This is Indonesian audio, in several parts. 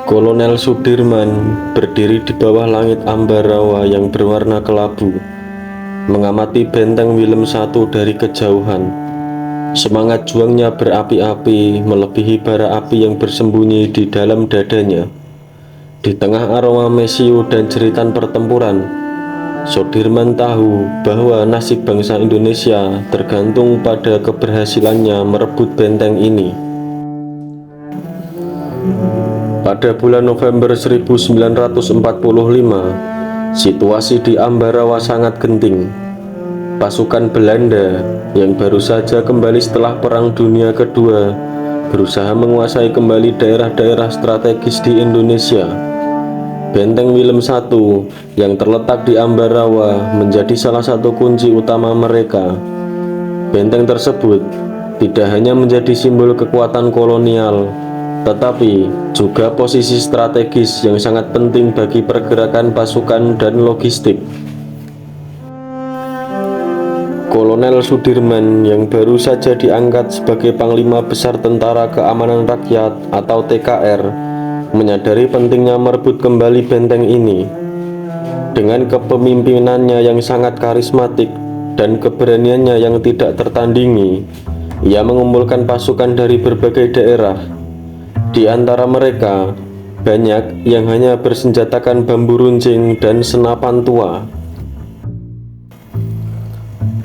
Kolonel Sudirman berdiri di bawah langit ambarawa yang berwarna kelabu, mengamati benteng Willem I dari kejauhan. Semangat juangnya berapi-api, melebihi bara api yang bersembunyi di dalam dadanya. Di tengah aroma mesiu dan jeritan pertempuran, Sudirman tahu bahwa nasib bangsa Indonesia tergantung pada keberhasilannya merebut benteng ini. Pada bulan November 1945, situasi di Ambarawa sangat genting. Pasukan Belanda yang baru saja kembali setelah Perang Dunia Kedua berusaha menguasai kembali daerah-daerah strategis di Indonesia. Benteng Willem I yang terletak di Ambarawa menjadi salah satu kunci utama mereka. Benteng tersebut tidak hanya menjadi simbol kekuatan kolonial, tetapi juga posisi strategis yang sangat penting bagi pergerakan pasukan dan logistik. Kolonel Sudirman yang baru saja diangkat sebagai Panglima Besar Tentara Keamanan Rakyat atau TKR menyadari pentingnya merebut kembali benteng ini. Dengan kepemimpinannya yang sangat karismatik dan keberaniannya yang tidak tertandingi, ia mengumpulkan pasukan dari berbagai daerah. Di antara mereka, banyak yang hanya bersenjatakan bambu runcing dan senapan tua.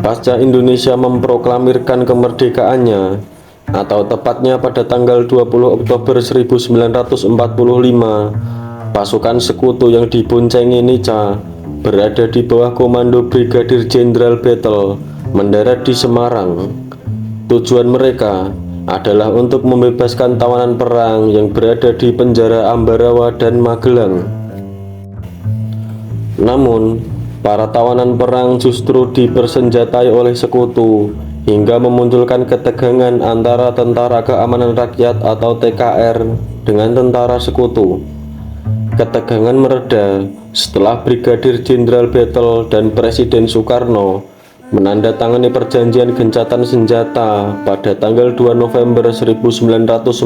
Pasca Indonesia memproklamirkan kemerdekaannya, atau tepatnya pada tanggal 20 Oktober 1945, pasukan sekutu yang diboncengi Nica berada di bawah komando Brigadir Jenderal Battle mendarat di Semarang. Tujuan mereka adalah untuk membebaskan tawanan perang yang berada di penjara Ambarawa dan Magelang. Namun, para tawanan perang justru dipersenjatai oleh sekutu hingga memunculkan ketegangan antara Tentara Keamanan Rakyat atau TKR dengan tentara sekutu. Ketegangan mereda setelah Brigadir Jenderal Battle dan Presiden Soekarno menandatangani perjanjian gencatan senjata pada tanggal 2 November 1945.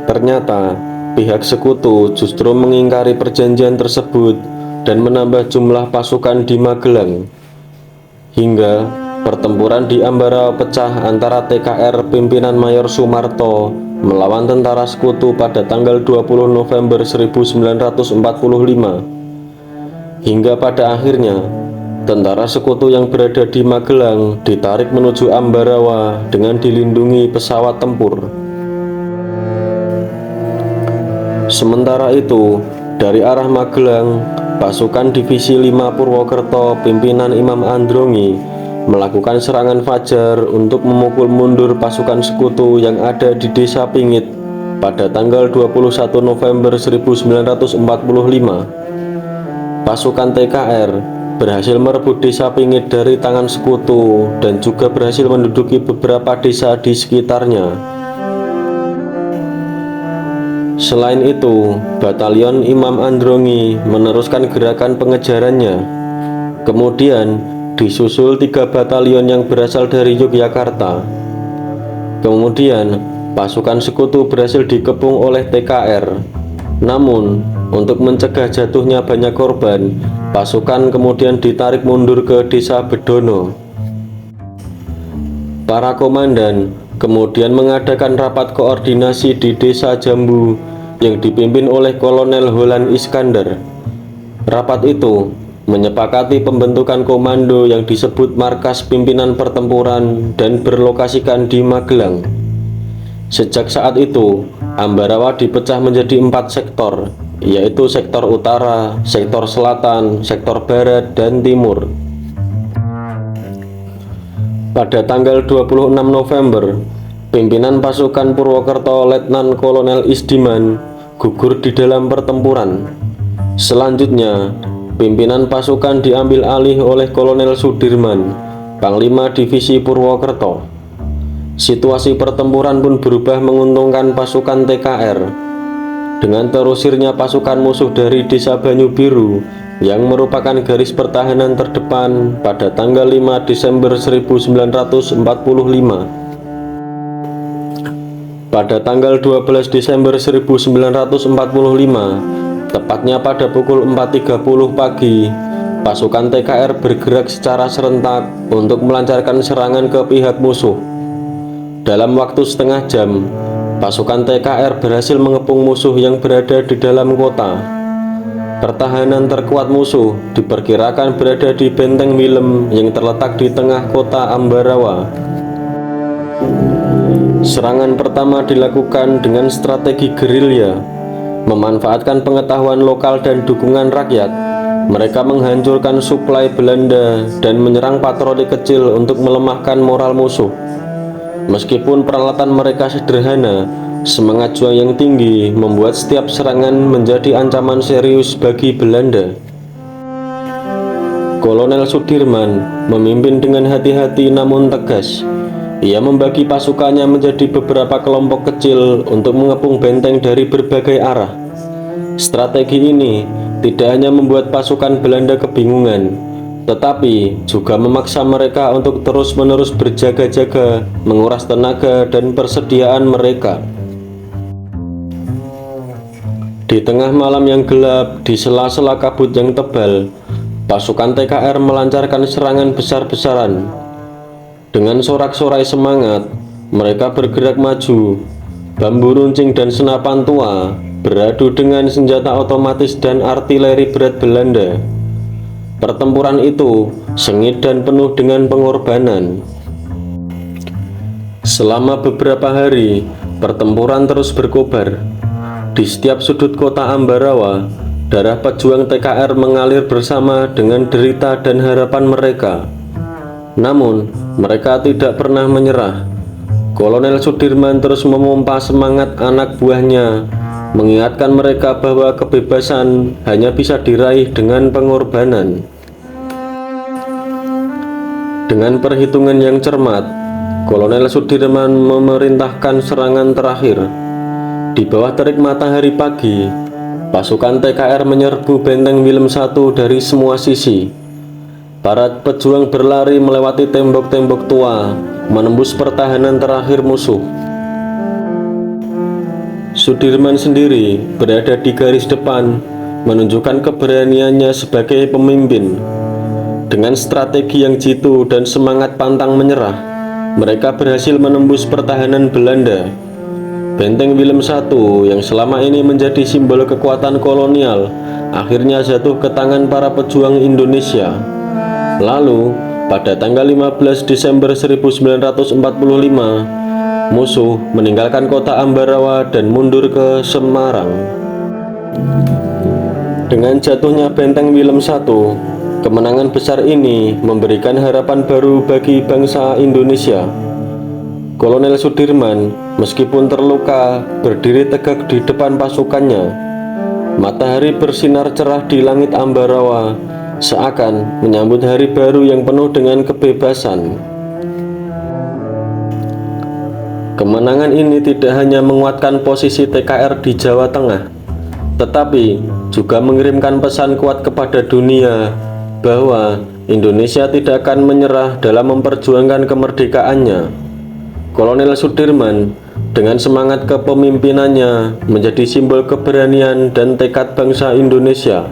Ternyata, pihak sekutu justru mengingkari perjanjian tersebut dan menambah jumlah pasukan di Magelang. Hingga pertempuran di Ambarawa pecah antara TKR pimpinan Mayor Sumarto melawan tentara sekutu pada tanggal 20 November 1945. Hingga pada akhirnya, tentara sekutu yang berada di Magelang ditarik menuju Ambarawa dengan dilindungi pesawat tempur. Sementara itu, dari arah Magelang, pasukan Divisi 5 Purwokerto pimpinan Imam Androngi melakukan serangan fajar untuk memukul mundur pasukan sekutu yang ada di Desa Pingit pada tanggal 21 November 1945. Pasukan TKR berhasil merebut Desa Pingit dari tangan sekutu dan juga berhasil menduduki beberapa desa di sekitarnya. Selain itu, Batalion Imam Androngi meneruskan gerakan pengejarannya. Kemudian disusul 3 batalion yang berasal dari Yogyakarta. Kemudian pasukan sekutu berhasil dikepung oleh TKR. Namun, untuk mencegah jatuhnya banyak korban, pasukan kemudian ditarik mundur ke Desa Bedono. Para komandan kemudian mengadakan rapat koordinasi di Desa Jambu yang dipimpin oleh Kolonel Holan Iskandar. Rapat itu menyepakati pembentukan komando yang disebut Markas Pimpinan Pertempuran dan berlokasikan di Magelang. Sejak saat itu, Ambarawa dipecah menjadi 4 sektor, yaitu sektor utara, sektor selatan, sektor barat, dan timur. Pada tanggal 26 November, pimpinan pasukan Purwokerto Letnan Kolonel Isdiman gugur di dalam pertempuran. Selanjutnya, pimpinan pasukan diambil alih oleh Kolonel Sudirman, Panglima Divisi Purwokerto. Situasi pertempuran pun berubah menguntungkan pasukan TKR. Dengan terusirnya pasukan musuh dari Desa Banyu Biru yang merupakan garis pertahanan terdepan pada tanggal 5 Desember 1945. Pada tanggal 12 Desember 1945, tepatnya pada pukul 4.30 pagi, pasukan TKR bergerak secara serentak untuk melancarkan serangan ke pihak musuh. Dalam waktu setengah jam, pasukan TKR berhasil mengepung musuh yang berada di dalam kota. Pertahanan terkuat musuh diperkirakan berada di Benteng Willem yang terletak di tengah kota Ambarawa. Serangan pertama dilakukan dengan strategi gerilya. Memanfaatkan pengetahuan lokal dan dukungan rakyat, mereka menghancurkan suplai Belanda dan menyerang patroli kecil untuk melemahkan moral musuh. Meskipun peralatan mereka sederhana, semangat juang yang tinggi membuat setiap serangan menjadi ancaman serius bagi Belanda. Kolonel Sudirman memimpin dengan hati-hati namun tegas. Ia membagi pasukannya menjadi beberapa kelompok kecil untuk mengepung benteng dari berbagai arah. Strategi ini tidak hanya membuat pasukan Belanda kebingungan, tetapi juga memaksa mereka untuk terus-menerus berjaga-jaga, menguras tenaga dan persediaan mereka. Di tengah malam yang gelap, di sela-sela kabut yang tebal, pasukan TKR melancarkan serangan besar-besaran. Dengan sorak-sorai semangat, mereka bergerak maju. Bambu runcing dan senapan tua beradu dengan senjata otomatis dan artileri berat Belanda. Pertempuran itu sengit dan penuh dengan pengorbanan. Selama beberapa hari, pertempuran terus berkobar. Di setiap sudut kota Ambarawa, darah pejuang TKR mengalir bersama dengan derita dan harapan mereka. Namun, mereka tidak pernah menyerah. Kolonel Sudirman terus memompa semangat anak buahnya, mengingatkan mereka bahwa kebebasan hanya bisa diraih dengan pengorbanan. Dengan perhitungan yang cermat, Kolonel Sudirman memerintahkan serangan terakhir. Di bawah terik matahari pagi, pasukan TKR menyerbu benteng Willem I dari semua sisi. Para pejuang berlari melewati tembok-tembok tua, menembus pertahanan terakhir musuh. Sudirman sendiri berada di garis depan, menunjukkan keberaniannya sebagai pemimpin. Dengan strategi yang jitu dan semangat pantang menyerah, mereka berhasil menembus pertahanan Belanda. Benteng Willem I yang selama ini menjadi simbol kekuatan kolonial, akhirnya jatuh ke tangan para pejuang Indonesia. Lalu, pada tanggal 15 Desember 1945, musuh meninggalkan kota Ambarawa dan mundur ke Semarang. Dengan jatuhnya benteng Willem I, kemenangan besar ini memberikan harapan baru bagi bangsa Indonesia. Kolonel Sudirman, meskipun terluka, berdiri tegak di depan pasukannya. Matahari bersinar cerah di langit Ambarawa, seakan menyambut hari baru yang penuh dengan kebebasan. Kemenangan ini tidak hanya menguatkan posisi TKR di Jawa Tengah, tetapi juga mengirimkan pesan kuat kepada dunia bahwa Indonesia tidak akan menyerah dalam memperjuangkan kemerdekaannya. Kolonel Sudirman dengan semangat kepemimpinannya menjadi simbol keberanian dan tekad bangsa Indonesia.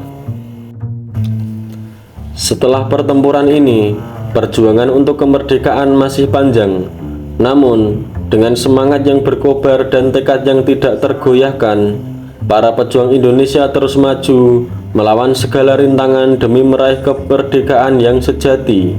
Setelah pertempuran ini, perjuangan untuk kemerdekaan masih panjang. Namun, dengan semangat yang berkobar dan tekad yang tidak tergoyahkan, para pejuang Indonesia terus maju, melawan segala rintangan demi meraih kemerdekaan yang sejati.